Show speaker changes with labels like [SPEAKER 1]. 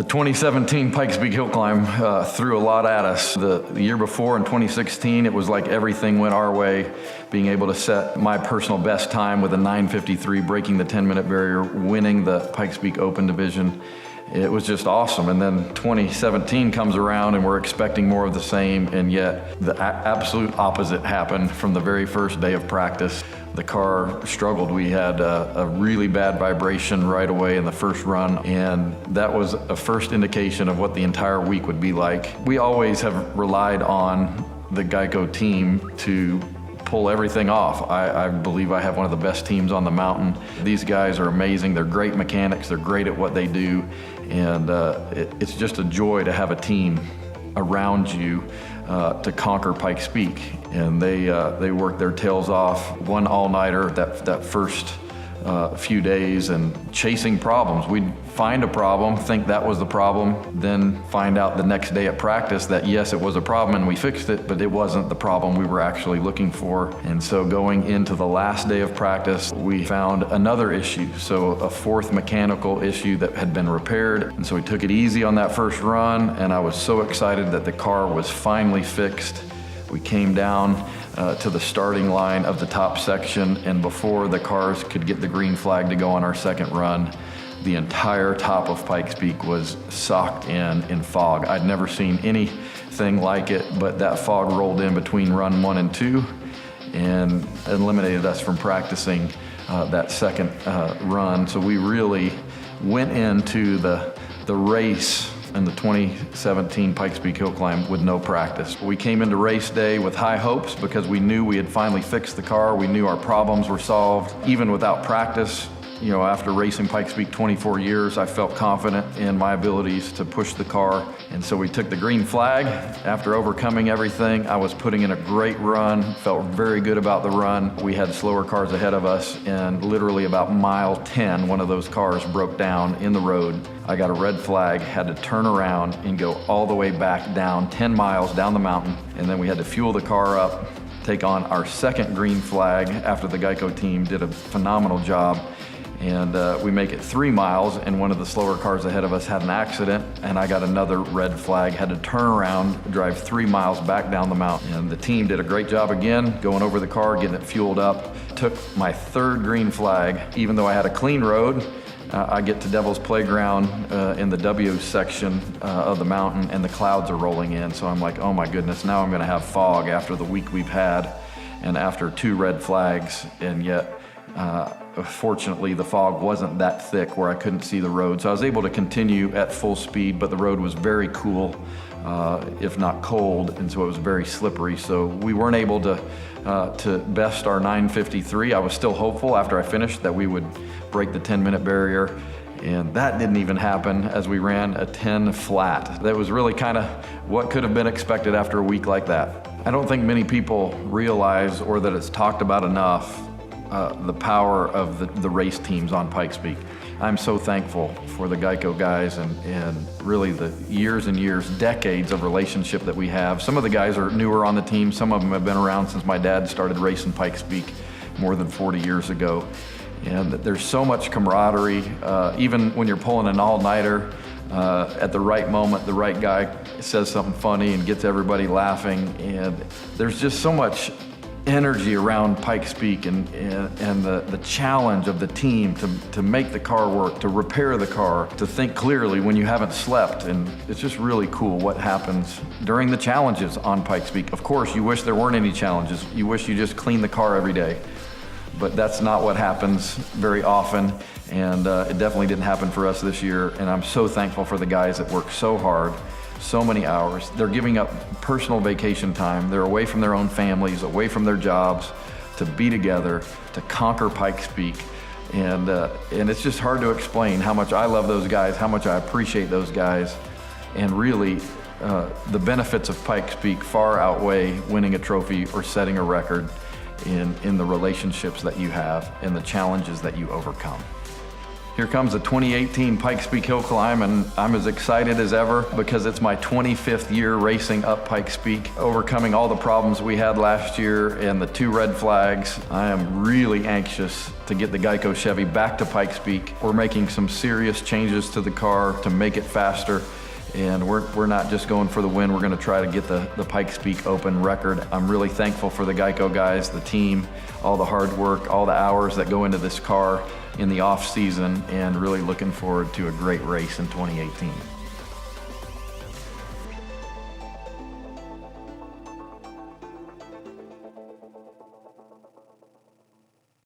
[SPEAKER 1] The 2017 Pikes Peak Hill Climb threw a lot at us. The year before, in 2016, it was like everything went our way, being able to set my personal best time with a 9:53, breaking the 10-minute barrier, winning the Pikes Peak Open Division. It was just awesome. And then 2017 comes around and we're expecting more of the same, and yet the absolute opposite happened from the very first day of practice. The car struggled. We had a really bad vibration right away in the first run, and that was a first indication of what the entire week would be like. We always have relied on the GEICO team to pull everything off. I believe I have one of the best teams on the mountain. These guys are amazing. They're great mechanics. They're great at what they do, and it's just a joy to have a team around you to conquer Pikes Peak. And they worked their tails off, one all-nighter that first few days, and chasing problems. We'd find a problem, think that was the problem, then find out the next day at practice that yes, it was a problem and we fixed it, but it wasn't the problem we were actually looking for. And so going into the last day of practice, we found another issue. So a fourth mechanical issue that had been repaired. And so we took it easy on that first run, and I was so excited that the car was finally fixed. We came down to the starting line of the top section, and before the cars could get the green flag to go on our second run, the entire top of Pikes Peak was socked in fog. I'd never seen anything like it, but that fog rolled in between run 1 and 2 and eliminated us from practicing that second run. So we really went into the race in the 2017 Pikes Peak Hill Climb with no practice. We came into race day with high hopes because we knew we had finally fixed the car. We knew our problems were solved. Even without practice, after racing Pikes Peak 24 years, I felt confident in my abilities to push the car. And so we took the green flag. After overcoming everything, I was putting in a great run, felt very good about the run. We had slower cars ahead of us, and literally about mile 10, one of those cars broke down in the road. I got a red flag, had to turn around and go all the way back down 10 miles down the mountain. And then we had to fuel the car up, take on our second green flag after the GEICO team did a phenomenal job. And we make it 3 miles, and one of the slower cars ahead of us had an accident, and I got another red flag, had to turn around, drive 3 miles back down the mountain. And the team did a great job again, going over the car, getting it fueled up. Took my third green flag. Even though I had a clean road, I get to Devil's Playground in the W section of the mountain, and the clouds are rolling in. So I'm like, oh my goodness, now I'm gonna have fog after the week we've had, and after 2 red flags, and yet, fortunately, the fog wasn't that thick where I couldn't see the road. So I was able to continue at full speed, but the road was very cool, if not cold, and so it was very slippery. So we weren't able to best our 9:53. I was still hopeful after I finished that we would break the 10-minute barrier, and that didn't even happen as we ran a 10 flat. That was really kind of what could have been expected after a week like that. I don't think many people realize, or that it's talked about enough, the power of the race teams on Pikes Peak. I'm so thankful for the GEICO guys and really the years and years, decades of relationship that we have. Some of the guys are newer on the team. Some of them have been around since my dad started racing Pikes Peak more than 40 years ago. And there's so much camaraderie. Even when you're pulling an all-nighter, at the right moment, the right guy says something funny and gets everybody laughing. And there's just so much energy around Pikes Peak, and the challenge of the team to make the car work, to repair the car, to think clearly when you haven't slept. And it's just really cool what happens during the challenges on Pikes Peak. Of course, you wish there weren't any challenges. You wish you just cleaned the car every day. But that's not what happens very often, and it definitely didn't happen for us this year. And I'm so thankful for the guys that work so hard, so many hours. They're giving up personal vacation time. They're away from their own families, away from their jobs, to be together, to conquer Pikes Peak. And it's just hard to explain how much I love those guys, how much I appreciate those guys. And really, the benefits of Pikes Peak far outweigh winning a trophy or setting a record in the relationships that you have and the challenges that you overcome. Here comes the 2018 Pikes Peak Hill Climb, and I'm as excited as ever because it's my 25th year racing up Pikes Peak, overcoming all the problems we had last year and the 2 red flags. I am really anxious to to get the GEICO Chevy back to Pikes Peak. We're making some serious changes to the car to make it faster. And we're not just going for the win, we're going to try to get the Pikes Peak Open record. I'm really thankful for the GEICO guys, the team, all the hard work, all the hours that go into this car in the off season, and really looking forward to a great race in 2018.